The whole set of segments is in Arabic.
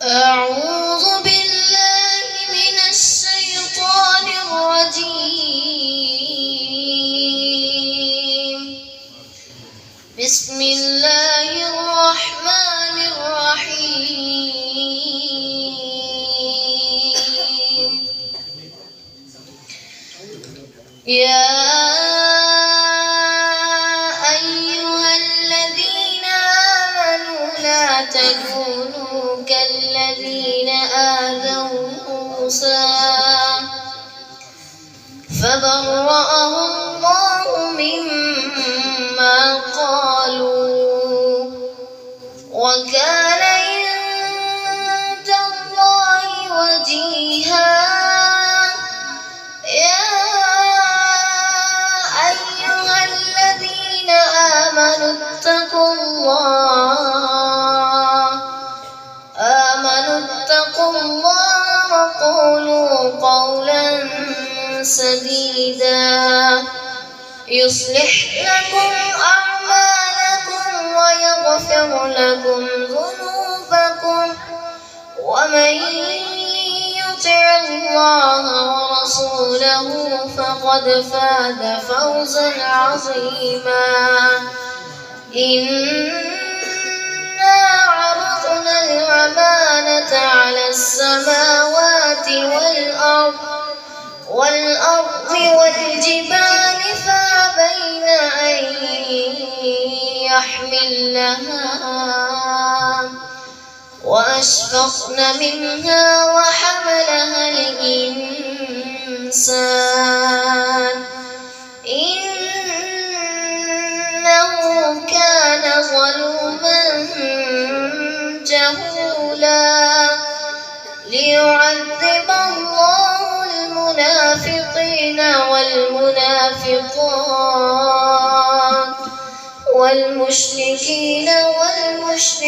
أعوذ بالله من الشيطان الرجيم. بسم الله الرحمن الرحيم. يا أيها الذين آمنوا لا تكونوا كالذين آذوا موسى فبرأه الله مما قالوا وكان عند الله وجيها. يا أيها الذين آمنوا اتقوا الله وقولوا قولا سديدا يصلح لكم أعمالكم ويغفر لكم ذنوبكم ومن يطع الله ورسوله فقد فاز فوزا عظيما. إنا عرضنا الأمانة على السماوات والأرض والجبال فأبين أن يحملنها وأشفقن منها وحملها الإنسان إنه كان ظلوما جهولا. ليعذب الله المنافقين والمنافقات والمشركين والمشركات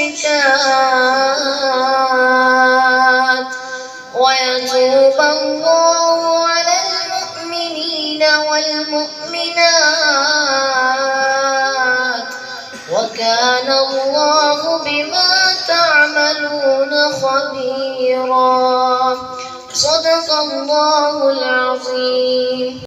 ويتوب الله على المؤمنين والمؤمنات وكان الله بما تعملون خبيرا. صدق الله العظيم.